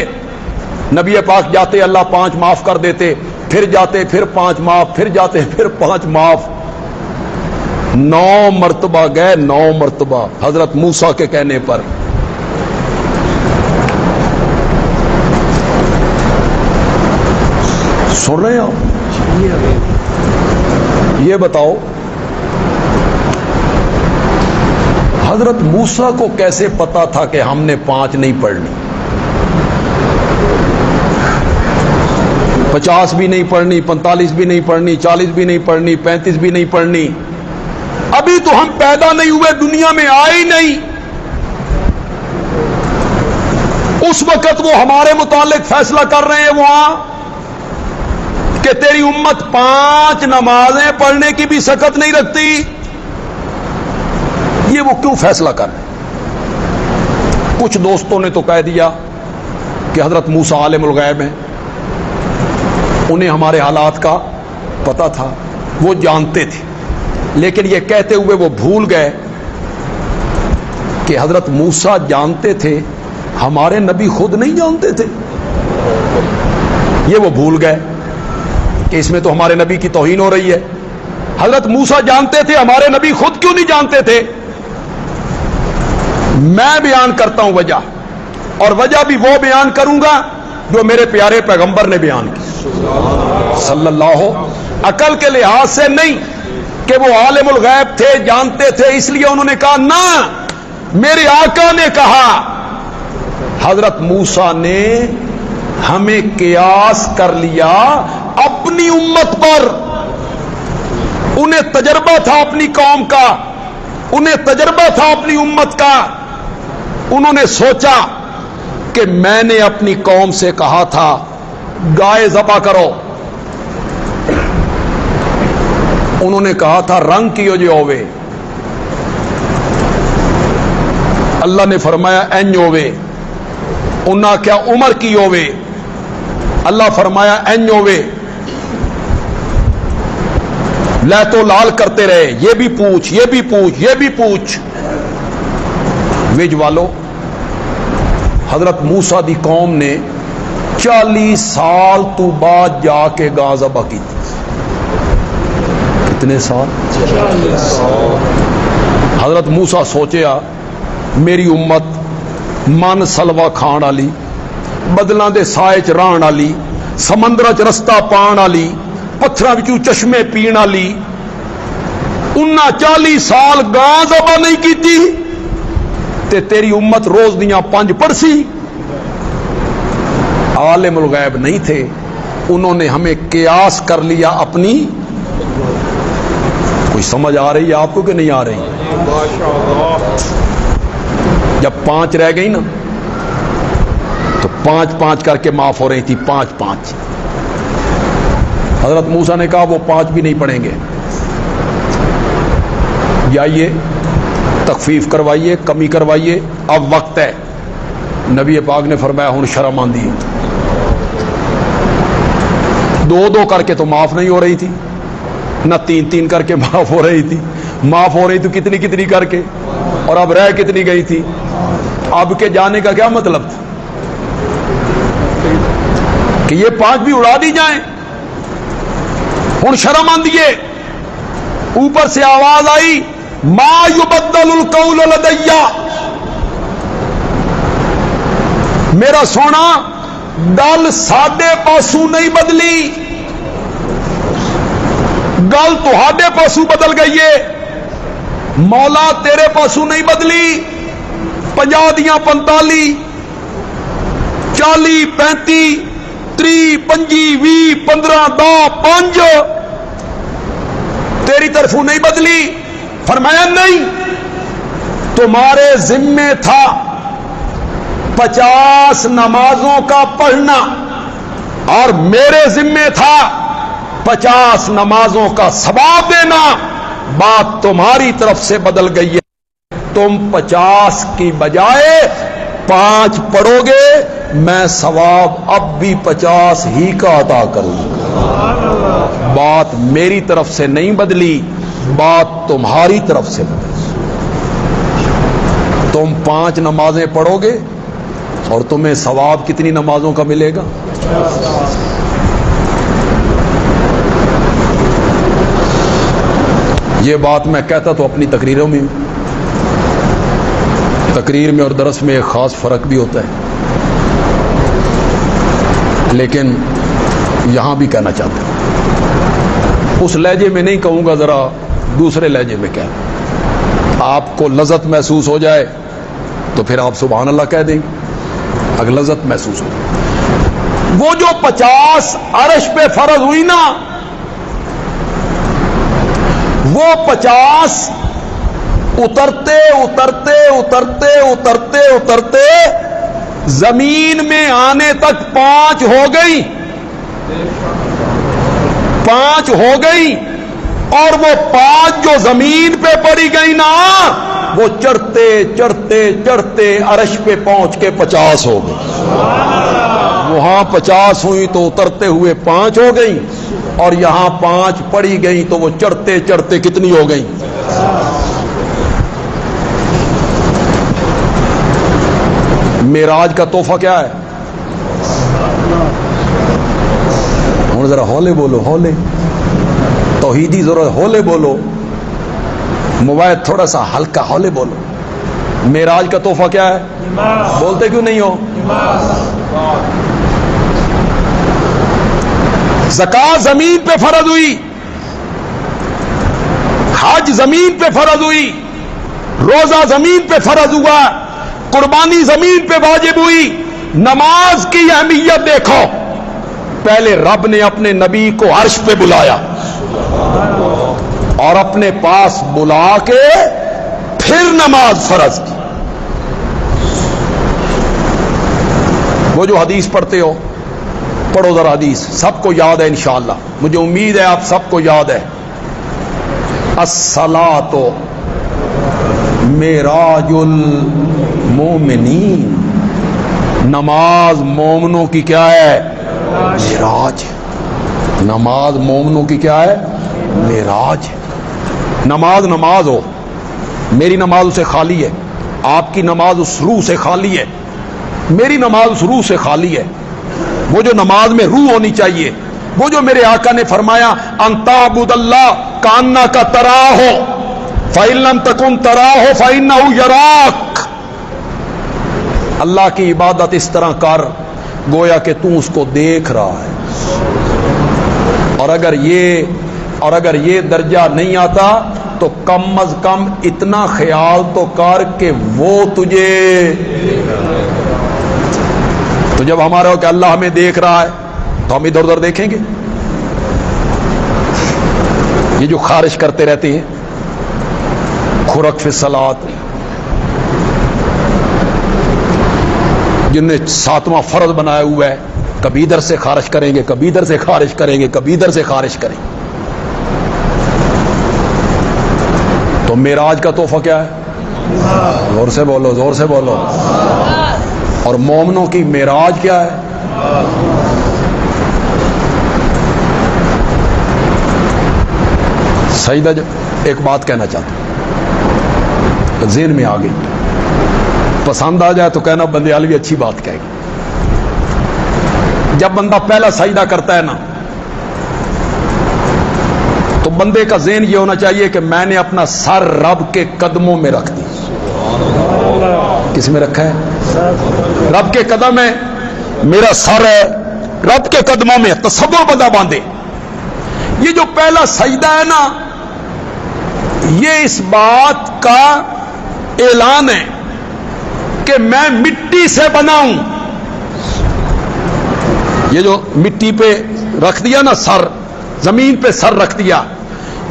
نبی پاک جاتے اللہ 5 معاف کر دیتے, پھر جاتے پھر 5 معاف, پھر جاتے پھر 5 معاف. 9 مرتبہ گئے, 9 مرتبہ حضرت موسیٰ کے کہنے پر. سن رہے ہیں آپ؟ یہ بتاؤ حضرت موسیٰ کو کیسے پتا تھا کہ ہم نے 5 نہیں پڑھنی, 50 بھی نہیں پڑھنی, 45 بھی نہیں پڑھنی, 40 بھی نہیں پڑھنی, 35 بھی نہیں پڑھنی؟ ابھی تو ہم پیدا نہیں ہوئے, دنیا میں آئے ہی نہیں. اس وقت وہ ہمارے متعلق فیصلہ کر رہے ہیں وہاں کہ تیری امت 5 نمازیں پڑھنے کی بھی سکت نہیں رکھتی. یہ وہ کیوں فیصلہ کر رہے ہیں؟ کچھ دوستوں نے تو کہہ دیا کہ حضرت موسیٰ عالم الغیب ہیں, انہیں ہمارے حالات کا پتا تھا, وہ جانتے تھے. لیکن یہ کہتے ہوئے وہ بھول گئے کہ حضرت موسیٰ جانتے تھے, ہمارے نبی خود نہیں جانتے تھے. یہ وہ بھول گئے کہ اس میں تو ہمارے نبی کی توہین ہو رہی ہے. حضرت موسیٰ جانتے تھے, ہمارے نبی خود کیوں نہیں جانتے تھے؟ میں بیان کرتا ہوں وجہ, اور وجہ بھی وہ بیان کروں گا جو میرے پیارے پیغمبر نے بیان کی صلی اللہ. عقل کے لحاظ سے نہیں کہ وہ عالم الغیب تھے, جانتے تھے, اس لیے انہوں نے کہا نہ, میرے آقا نے کہا. حضرت موسیٰ نے ہمیں قیاس کر لیا اپنی امت پر. انہیں تجربہ تھا اپنی قوم کا, انہیں تجربہ تھا اپنی امت کا. انہوں نے سوچا کہ میں نے اپنی قوم سے کہا تھا گائے ذبح کرو, انہوں نے کہا تھا رنگ کیو جو ہوئے, اللہ نے فرمایا این ہوئے. انہاں کیا عمر کی ہوئے, اللہ فرمایا این ہوئے. لے تو لال کرتے رہے, یہ بھی پوچھ, یہ بھی پوچھ, یہ بھی پوچھ. ویج والو, حضرت موسیٰ دی قوم نے 40 سال تو بعد جا کے گاں ذبح کی تھی. کتنے سال؟ 40 سال. حضرت موسیٰ سوچیا میری امت من سلوا کھان والی, بدلاں دے سائے چ رہن والی, سمندر چ رستہ پان والی, پتھراں وچوں چشمے پین والی, انہاں 40 سال گاں ذبح نہیں کیتی تے تیری امت روز دیاں 5 پڑسی. عالم الغیب نہیں تھے, انہوں نے ہمیں قیاس کر لیا اپنی. کوئی سمجھ آ رہی ہے آپ کو کہ نہیں آ رہی؟ جب 5 رہ گئی نا تو 5 کر کے معاف ہو رہی تھی, 5. حضرت موسیٰ نے کہا وہ 5 بھی نہیں پڑھیں گے, جائیے تخفیف کروائیے, کمی کروائیے, اب وقت ہے. نبی پاک نے فرمایا ہن شرم آندی. 2 کر کے تو معاف نہیں ہو رہی تھی, نہ 3 کر کے معاف ہو رہی تھی. معاف ہو رہی تو کتنی کر کے, اور اب رہ کتنی گئی تھی. اب کے جانے کا کیا مطلب تھا کہ یہ 5 بھی اڑا دی جائیں. ہن شرم آندیے. اوپر سے آواز آئی ما یبدل القول لدی, میرا سونا گل ساڈے پاسوں نہیں بدلی, گل تہاڈے پاسوں بدل گئی ہے. مولا تیرے پاسوں نہیں بدلی. 50 دیاں 45, 40, 35, 30, 25, 20, 15, 10, 5 تیری طرفوں نہیں بدلی. فرمایا نہیں, تمہارے ذمے تھا 50 نمازوں کا پڑھنا اور میرے ذمے تھا 50 نمازوں کا ثواب دینا، بات تمہاری طرف سے بدل گئی ہے، تم 50 کی بجائے 5 پڑھو گے، میں ثواب اب بھی 50 ہی کا عطا کروں گا۔ بات میری طرف سے نہیں بدلی، بات تمہاری طرف سے بدلی۔ تم 5 نمازیں پڑھو گے اور تمہیں ثواب کتنی نمازوں کا ملے گا؟ یہ بات میں کہتا تو اپنی تقریروں میں، تقریر میں اور درس میں ایک خاص فرق بھی ہوتا ہے، لیکن یہاں بھی کہنا چاہتا ہوں، اس لہجے میں نہیں کہوں گا، ذرا دوسرے لہجے میں کہنا، آپ کو لذت محسوس ہو جائے تو پھر آپ سبحان اللہ کہہ دیں، اگر لذت محسوس ہو۔ وہ جو 50 عرش پہ فرض ہوئی نا، وہ 50 اترتے اترتے اترتے اترتے اترتے زمین میں آنے تک 5 ہو گئی، 5 ہو گئی، اور وہ 5 جو زمین پہ پڑی گئی نا، وہ چڑھتے چڑھتے چڑھتے عرش پہ پہنچ کے 50 ہو گئی۔ وہاں 50 ہوئی تو اترتے ہوئے 5 ہو گئی، اور یہاں 5 پڑی گئی تو وہ چڑھتے چڑھتے کتنی ہو گئی؟ معراج کا تحفہ کیا ہے؟ ہوں ذرا ہولے بولو، ہولے توحیدی ضرورت، ہولے بولو، موبائل تھوڑا سا ہلکا، ہولے بولو۔ معراج کا تحفہ کیا ہے؟ بولتے کیوں نہیں ہو؟ زکات زمین پہ فرض ہوئی، حج زمین پہ فرض ہوئی، روزہ زمین پہ فرض ہوا، قربانی زمین پہ واجب ہوئی۔ نماز کی اہمیت دیکھو، پہلے رب نے اپنے نبی کو عرش پہ بلایا اور اپنے پاس بلا کے پھر نماز فرض کی۔ وہ جو حدیث پڑھتے ہو، پڑھو ذرا حدیث، سب کو یاد ہے انشاءاللہ، مجھے امید ہے آپ سب کو یاد ہے۔ الصلاۃ معراج المومنین، نماز مومنوں کی کیا ہے؟ معراج۔ نماز مومنوں کی کیا ہے؟ معراج۔ نماز نماز ہو، میری نماز اسے خالی ہے، آپ کی نماز اس روح سے خالی ہے، میری نماز اس روح سے خالی ہے۔ وہ جو نماز میں روح ہونی چاہیے، وہ جو میرے آقا نے فرمایا ان تعبد اللہ کانک تراہ فإن لم تکن تراہ فإنہ یراک، اللہ کی عبادت اس طرح کر گویا کہ تو اس کو دیکھ رہا ہے۔ اور اگر یہ درجہ نہیں آتا تو کم از کم اتنا خیال تو کر کہ وہ تجھے، تو جب ہمارا ہو کہ اللہ ہمیں دیکھ رہا ہے تو ہم ادھر ادھر دیکھیں گے؟ یہ جو خارش کرتے رہتے ہیں خرق فی الصلاۃ، جن نے 7واں فرض بنایا ہوا ہے، کبھی ادھر سے خارش کریں گے، کبھی ادھر سے خارش کریں گے، کبھی ادھر سے خارش کریں گے۔ تو معراج کا تحفہ کیا ہے؟ زور سے بولو، زور سے بولو۔ اور مومنوں کی معراج کیا ہے؟ سیدہ، ایک بات کہنا چاہتا ہوں، ذہن میں آ گئی، پسند آ جائے تو کہنا بندے عالوی اچھی بات کہے گی۔ جب بندہ پہلا سجدہ کرتا ہے نا، تو بندے کا ذہن یہ ہونا چاہیے کہ میں نے اپنا سر رب کے قدموں میں رکھ دی۔ کس میں رکھا ہے؟ رب کے قدم ہے، میرا سر ہے رب کے قدموں میں، تصور بندہ باندھے۔ یہ جو پہلا سجدہ ہے نا، یہ اس بات کا اعلان ہے کہ میں مٹی سے بنا ہوں۔ یہ جو مٹی پہ رکھ دیا نا سر، زمین پہ سر رکھ دیا،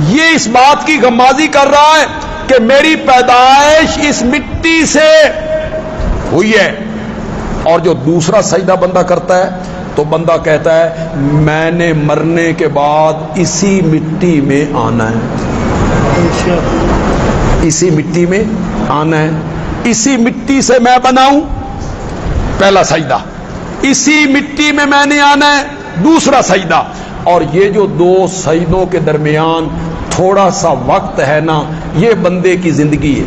یہ اس بات کی غمازی کر رہا ہے کہ میری پیدائش اس مٹی سے ہوئی ہے، اور جو دوسرا سجدہ بندہ کرتا ہے تو بندہ کہتا ہے میں نے مرنے کے بعد اسی مٹی میں آنا ہے، اسی مٹی میں آنا ہے، اسی مٹی سے میں بناؤں، پہلا سجدہ، اسی مٹی میں نے آنا ہے، دوسرا سجدہ۔ اور یہ جو دو سجدوں کے درمیان تھوڑا سا وقت ہے نا، یہ بندے کی زندگی ہے،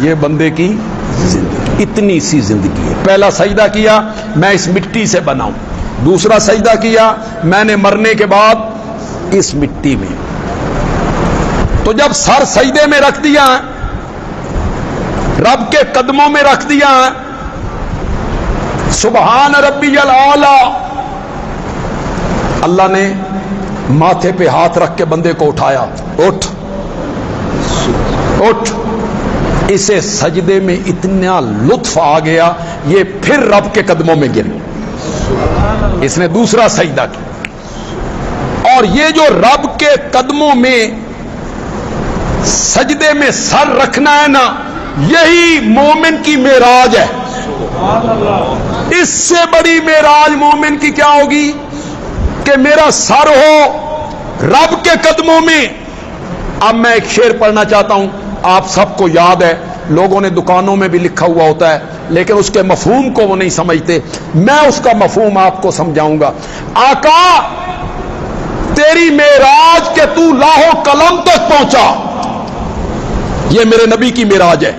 یہ بندے کی زندگی، اتنی سی زندگی ہے۔ پہلا سجدہ کیا میں اس مٹی سے بناؤں، دوسرا سجدہ کیا میں نے مرنے کے بعد اس مٹی میں۔ تو جب سر سجدے میں رکھ دیا رب کے قدموں میں رکھ دیا، سبحان ربی الاعلی، اللہ نے ماتھے پہ ہاتھ رکھ کے بندے کو اٹھایا، اٹھ اٹھ۔ اسے سجدے میں اتنا لطف آ گیا، یہ پھر رب کے قدموں میں گر گیا، اس نے دوسرا سجدہ کیا۔ اور یہ جو رب کے قدموں میں سجدے میں سر رکھنا ہے نا، یہی مومن کی معراج ہے۔ اس سے بڑی معراج مومن کی کیا ہوگی کہ میرا سر ہو رب کے قدموں میں۔ اب میں ایک شعر پڑھنا چاہتا ہوں، آپ سب کو یاد ہے، لوگوں نے دکانوں میں بھی لکھا ہوا ہوتا ہے، لیکن اس کے مفہوم کو وہ نہیں سمجھتے، میں اس کا مفہوم آپ کو سمجھاؤں گا۔ آقا تیری معراج کہ تو لاہو قلم تک پہنچا، یہ میرے نبی کی معراج ہے،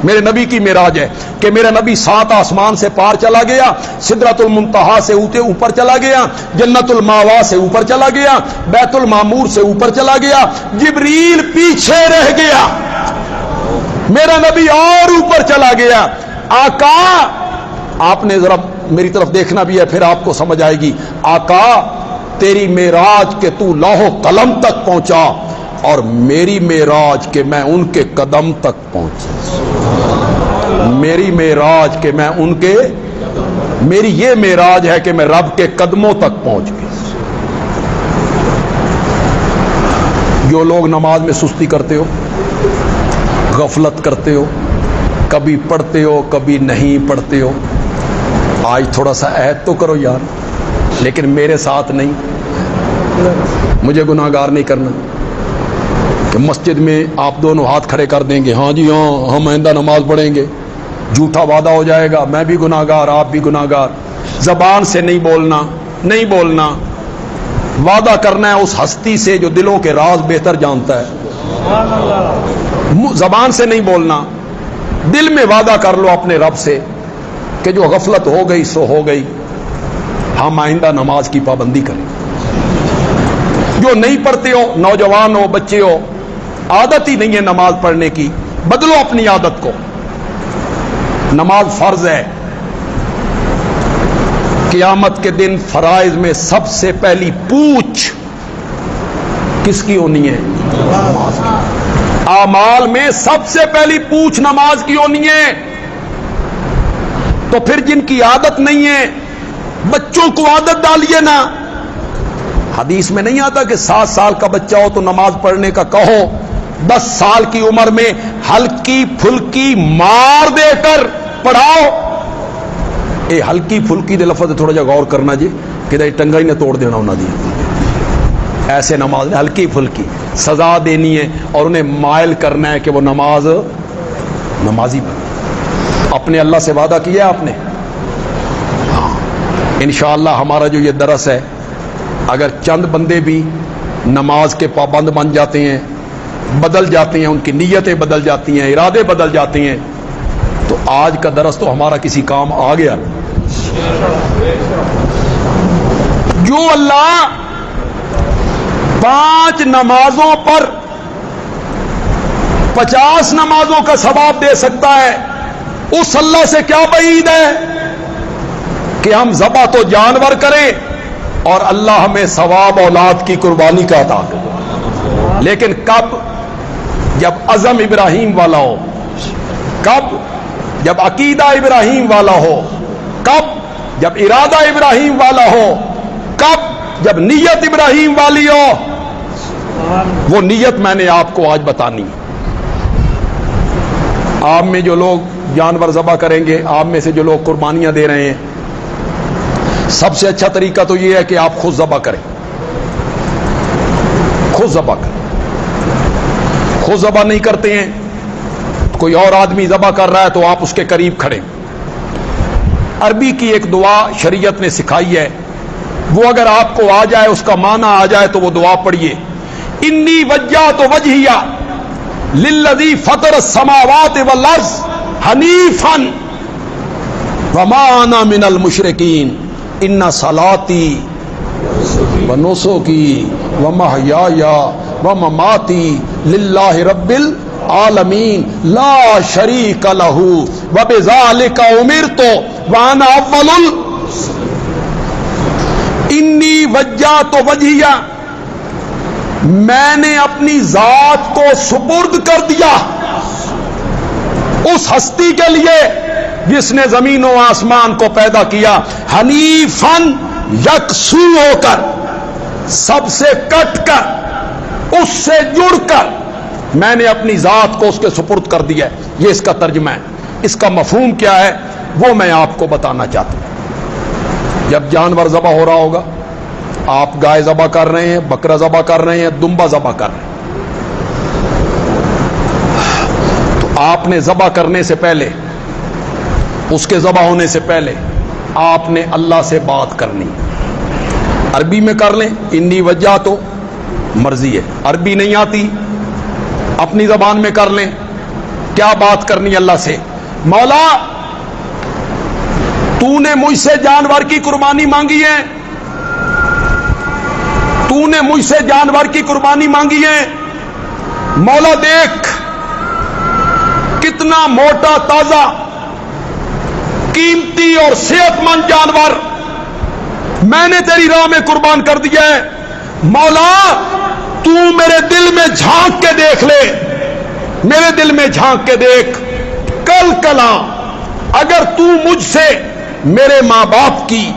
میرے نبی کی معراج ہے کہ میرا نبی 7 آسمان سے پار چلا گیا، سدرۃ المنتہا سے اوپر چلا گیا، جنت الماوا سے اوپر چلا گیا، بیت المعمور سے اوپر چلا گیا، جبریل پیچھے رہ گیا، میرا نبی اور اوپر چلا گیا۔ آقا آپ نے ذرا میری طرف دیکھنا بھی ہے، پھر آپ کو سمجھ آئے گی۔ آقا تیری معراج کہ تو لاہو قلم تک پہنچا، اور میری معراج کہ میں ان کے قدم تک پہنچا، میری معراج کہ میں ان کے، میری یہ معراج ہے کہ میں رب کے قدموں تک پہنچ گیا۔ جو لوگ نماز میں سستی کرتے ہو، غفلت کرتے ہو، کبھی پڑھتے ہو کبھی نہیں پڑھتے ہو، آج تھوڑا سا عہد تو کرو یار، لیکن میرے ساتھ نہیں، مجھے گناہ گار نہیں کرنا کہ مسجد میں آپ دونوں ہاتھ کھڑے کر دیں گے، ہاں جی ہاں ہم آئندہ نماز پڑھیں گے، جھوٹا وعدہ ہو جائے گا، میں بھی گناہ گار آپ بھی گناہ گار۔ زبان سے نہیں بولنا، نہیں بولنا، وعدہ کرنا ہے اس ہستی سے جو دلوں کے راز بہتر جانتا ہے، زبان سے نہیں بولنا، دل میں وعدہ کر لو اپنے رب سے کہ جو غفلت ہو گئی سو ہو گئی، ہم آئندہ نماز کی پابندی کریں۔ جو نہیں پڑھتے ہو، نوجوان ہو، بچے ہو، عادت ہی نہیں ہے نماز پڑھنے کی، بدلو اپنی عادت کو، نماز فرض ہے۔ قیامت کے دن فرائض میں سب سے پہلی پوچھ کس کی ہونی ہے؟ نماز کی۔ اعمال میں سب سے پہلی پوچھ نماز کی ہونی ہے۔ تو پھر جن کی عادت نہیں ہے، بچوں کو عادت ڈالیے نا۔ حدیث میں نہیں آتا کہ 7 سال کا بچہ ہو تو نماز پڑھنے کا کہو، 10 سال کی عمر میں ہلکی پھلکی مار دے کر پڑھاؤ۔ اے ہلکی پھلکی دے لفظ تھوڑا جا غور کرنا جی، کہ ٹنگا ہی نے توڑ دینا انہوں نے، ایسے نماز ہلکی پھلکی سزا دینی ہے اور انہیں مائل کرنا ہے کہ وہ نمازی بنے۔ اپنے اللہ سے وعدہ کیا ہے آپ نے؟ ہاں انشاءاللہ ہمارا جو یہ درس ہے، اگر چند بندے بھی نماز کے پابند بن جاتے ہیں، بدل جاتے ہیں، ان کی نیتیں بدل جاتی ہیں، ارادے بدل جاتے ہیں، تو آج کا درس تو ہمارا کسی کام آ گیا۔ جو اللہ 5 نمازوں پر 50 نمازوں کا ثواب دے سکتا ہے، اس اللہ سے کیا بعید ہے کہ ہم ذبح تو جانور کریں اور اللہ ہمیں ثواب اولاد کی قربانی کا عطا کرے۔ لیکن کب؟ جب عزم ابراہیم والا ہو، کب؟ جب عقیدہ ابراہیم والا ہو، کب؟ جب ارادہ ابراہیم والا ہو، کب؟ جب نیت ابراہیم والی ہو۔ وہ نیت میں نے آپ کو آج بتانی ہے۔ آپ میں جو لوگ جانور ذبح کریں گے، آپ میں سے جو لوگ قربانیاں دے رہے ہیں، سب سے اچھا طریقہ تو یہ ہے کہ آپ خود ذبح کریں، خود ذبح کریں۔ خود ذبح نہیں کرتے ہیں، کوئی اور آدمی ذبح کر رہا ہے تو آپ اس کے قریب کھڑے۔ عربی کی ایک دعا شریعت نے سکھائی ہے، وہ اگر آپ کو آ جائے، اس کا معنی آ جائے تو وہ دعا پڑھیے، انی وجہت وجہی للذی فطر السماوات والارض حنیفا وما انا من المشرکین ان صلاتی ونسکی ومحیای ومماتی للہ رب العالمین لا شریک لہ وبذالک امرت وانا اول انی وجہت وجہی، میں نے اپنی ذات کو سپرد کر دیا اس ہستی کے لیے جس نے زمین و آسمان کو پیدا کیا، حنیفاً یکسو ہو کر، سب سے کٹ کر، اس سے جڑ کر میں نے اپنی ذات کو اس کے سپرد کر دیا ہے۔ یہ اس کا ترجمہ ہے۔ اس کا مفہوم کیا ہے وہ میں آپ کو بتانا چاہتا ہوں۔ جب جانور ذبح ہو رہا ہوگا، آپ گائے ذبح کر رہے ہیں، بکرا ذبح کر رہے ہیں، دمبا ذبح کر رہے ہیں، تو آپ نے ذبح کرنے سے پہلے، اس کے ذبح ہونے سے پہلے آپ نے اللہ سے بات کرنی۔ عربی میں کر لیں، انی وجہ تو مرضی ہے، عربی نہیں آتی اپنی زبان میں کر لیں۔ کیا بات کرنی اللہ سے؟ مولا تو نے مجھ سے جانور کی قربانی مانگی ہے، تو نے مجھ سے جانور کی قربانی مانگی ہے، مولا دیکھ کتنا موٹا، تازہ، قیمتی اور صحت مند جانور میں نے تیری راہ میں قربان کر دیا ہے۔ مولا تو میرے دل میں جھانک کے دیکھ لے، میرے دل میں جھانک کے دیکھ، کل کلا اگر تو مجھ سے میرے ماں باپ کی،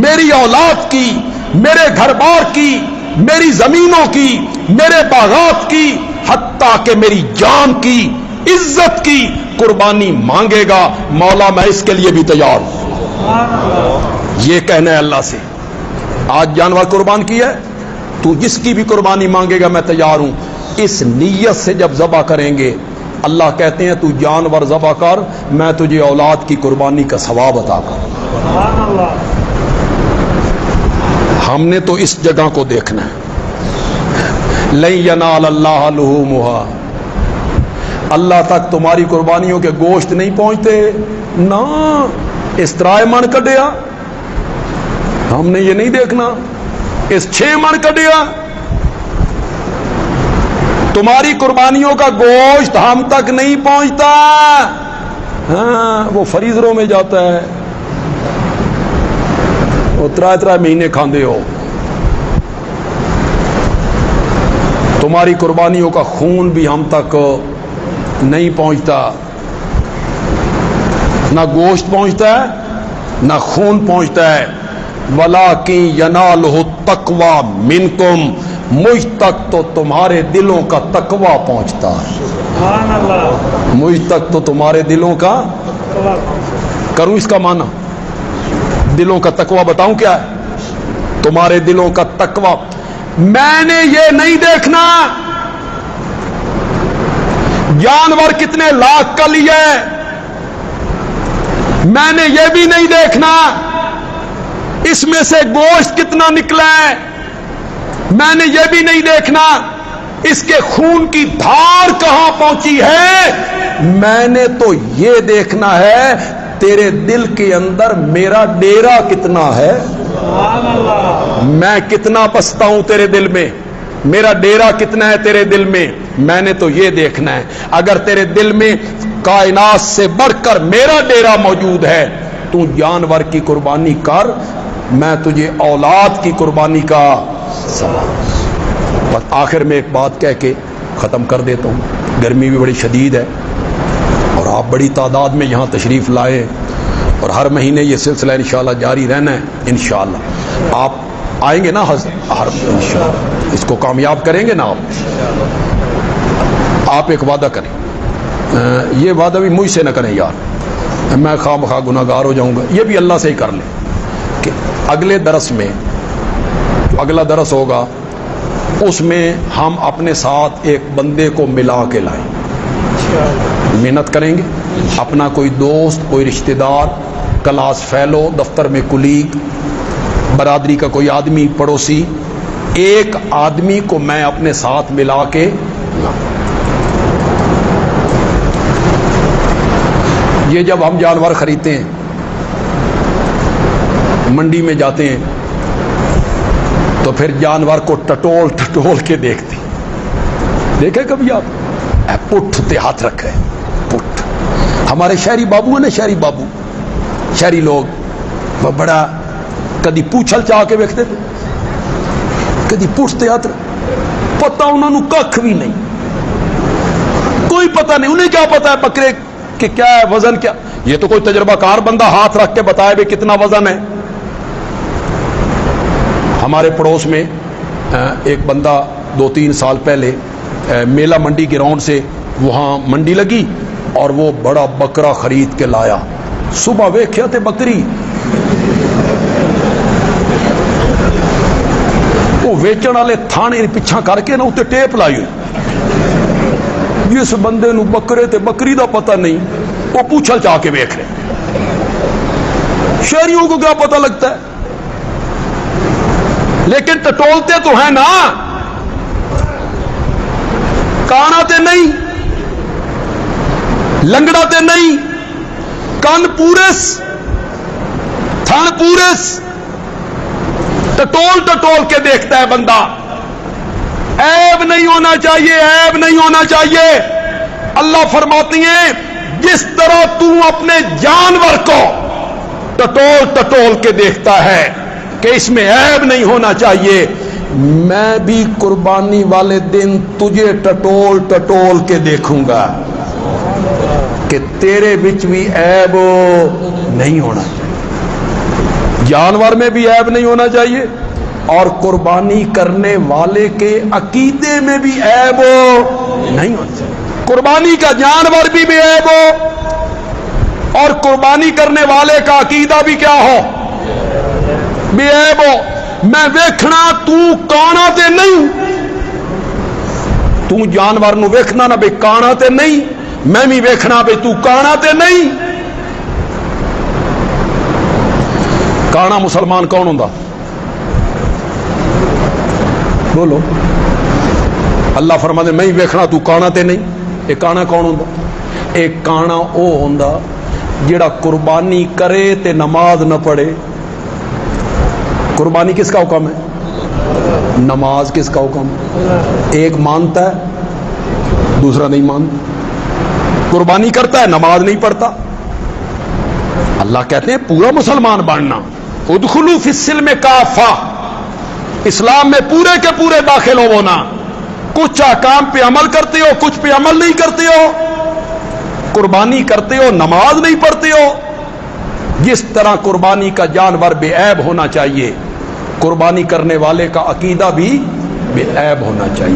میری اولاد کی، میرے گھر بار کی، میری زمینوں کی، میرے باغات کی، حتیٰ کہ میری جان کی، عزت کی قربانی مانگے گا، مولا میں اس کے لیے بھی تیار ہوں۔ یہ کہنا ہے اللہ سے۔ آج جانور قربان کیا ہے، تو جس کی بھی قربانی مانگے گا میں تیار ہوں۔ اس نیت سے جب ذبح کریں گے، اللہ کہتے ہیں تو جانور ذبح کر، میں تجھے اولاد کی قربانی کا ثواب عطا کروں۔ ہم نے تو اس جگہ کو دیکھنا ہے۔ لن ینال اللہ لحومھا، اللہ تک تمہاری قربانیوں کے گوشت نہیں پہنچتے نا، اس طرح من کڈیا، ہم نے یہ نہیں دیکھنا، اس 6 من کڈیا، تمہاری قربانیوں کا گوشت ہم تک نہیں پہنچتا، ہاں وہ فریزروں میں جاتا ہے، وہ 3 مہینے کھاندے ہو۔ تمہاری قربانیوں کا خون بھی ہم تک نہیں پہنچتا، نہ گوشت پہنچتا ہے نہ خون پہنچتا ہے۔ وَلَٰكِن يَنَالُهُ التَّقْوَىٰ مِنكُمْ، مجھ تک تو تمہارے دلوں کا تقویٰ پہنچتا ہے، مجھ تک تو تمہارے دلوں کا، کروں اس کا معنی، دلوں کا تقویٰ بتاؤں کیا ہے؟ تمہارے دلوں کا تقویٰ۔ میں نے یہ نہیں دیکھنا جانور کتنے لاکھ کا لیا ہے، میں نے یہ بھی نہیں دیکھنا اس میں سے گوشت کتنا نکلا ہے، میں نے یہ بھی نہیں دیکھنا اس کے خون کی دھار کہاں پہنچی ہے، میں نے تو یہ دیکھنا ہے تیرے دل کے اندر میرا ڈیرا کتنا ہے، میں کتنا بستا ہوں تیرے دل میں، میرا ڈیرا کتنا ہے تیرے دل میں، میں نے تو یہ دیکھنا ہے۔ اگر تیرے دل میں کائنات سے بڑھ کر میرا ڈیرا موجود ہے، تو جانور کی قربانی کر، میں تجھے اولاد کی قربانی کا سوال۔ بس آخر میں ایک بات کہہ کے ختم کر دیتا ہوں، گرمی بھی بڑی شدید ہے اور آپ بڑی تعداد میں یہاں تشریف لائے، اور ہر مہینے یہ سلسلہ انشاءاللہ جاری رہنا ہے انشاءاللہ۔ آپ آئیں گے نا ہر انشاءاللہ، اس کو کامیاب کریں گے نا آپ ایک وعدہ کریں، یہ وعدہ بھی مجھ سے نہ کریں یار، میں خواہ مخواہ گناہگار ہو جاؤں گا، یہ بھی اللہ سے ہی کر لیں کہ اگلے درس میں جو اگلا درس ہوگا اس میں ہم اپنے ساتھ ایک بندے کو ملا کے لائیں، محنت کریں گے، اپنا کوئی دوست، کوئی رشتہ دار، کلاس فیلو، دفتر میں کلیگ، برادری کا کوئی آدمی، پڑوسی، ایک آدمی کو میں اپنے ساتھ ملا کے یہ جب ہم جانور خریدتے ہیں، منڈی میں جاتے ہیں تو پھر جانور کو ٹٹول ٹٹول کے دیکھتے ہیں، دیکھے کبھی آپ؟ پٹھ تے ہاتھ رکھے، پٹھ۔ ہمارے شہری بابو ہیں نا، شہری بابو، شہری لوگ وہ بڑا کدی پوچھل چاہ کے ویکھتے تھے، کدی پوچھتے ہاتھ، پتہ انہوں نے کھ بھی نہیں، کوئی پتہ نہیں، انہیں کیا پتہ ہے بکرے کہ کیا ہے وزن کیا، یہ تو کوئی تجربہ کار بندہ ہاتھ رکھ کے بتائے بھی کتنا وزن ہے۔ ہمارے پڑوس میں ایک بندہ 2-3 سال پہلے میلہ منڈی گراؤنڈ سے وہاں منڈی لگی اور وہ بڑا بکرا خرید کے لایا، صبح ویکھیا تے بکری وہ ویچن والے تھانے پیچھا کر کے نا اتنے ٹیپ لائی ہوئی، جس بندے نو بکرے تے بکری دا پتہ نہیں وہ پوچھل چاہ کے ویکھ رہے، شہریوں کو کیا پتہ لگتا ہے؟ لیکن ٹٹولتے تو ہیں نا، کانا تے نہیں، لنگڑا تے نہیں، کان پورس، تھن پورس، ٹٹول ٹٹول کے دیکھتا ہے بندہ، عیب نہیں ہونا چاہیے، عیب نہیں ہونا چاہیے۔ اللہ فرماتی ہیں جس طرح تو اپنے جانور کو ٹٹول ٹٹول کے دیکھتا ہے کہ اس میں عیب نہیں ہونا چاہیے، میں بھی قربانی والے دن تجھے ٹٹول ٹٹول کے دیکھوں گا کہ تیرے بچ بھی عیب نہیں ہونا چاہیے، جانور میں بھی عیب نہیں ہونا چاہیے، اور قربانی کرنے والے کے عقیدے میں بھی عیب نہیں ہونا چاہیے، قربانی کا جانور بھی بے عیب ہو اور قربانی کرنے والے کا عقیدہ بھی کیا ہو، بے عیب ہو۔ میں ویکھنا تو کانا تے نہیں، تو جانور نو ویکھنا نہ بے کانا تے نہیں، میں بھی ویکھنا بے تو کانا تے نہیں۔ کانا مسلمان کون ہوندا؟ بولو، اللہ فرماتے میں ویکھنا تو کانا تے نہیں، یہ کانا کون ہوندا؟ ایک کانا او ہوندا جڑا قربانی کرے تے نماز نہ پڑھے۔ قربانی کس کا حکم ہے؟ نماز کس کا حکم ہے؟ ایک مانتا ہے دوسرا نہیں مانتا، قربانی کرتا ہے نماز نہیں پڑھتا۔ اللہ کہتے ہیں پورا مسلمان بننا، ادخلوا فی السلم کافہ، اسلام میں پورے کے پورے داخل ہو ہونا، کچھ احکام پہ عمل کرتے ہو، کچھ پہ عمل نہیں کرتے ہو، قربانی کرتے ہو نماز نہیں پڑھتے ہو۔ جس طرح قربانی کا جانور بے عیب ہونا چاہیے، قربانی کرنے والے کا عقیدہ بھی بے عیب ہونا چاہیے۔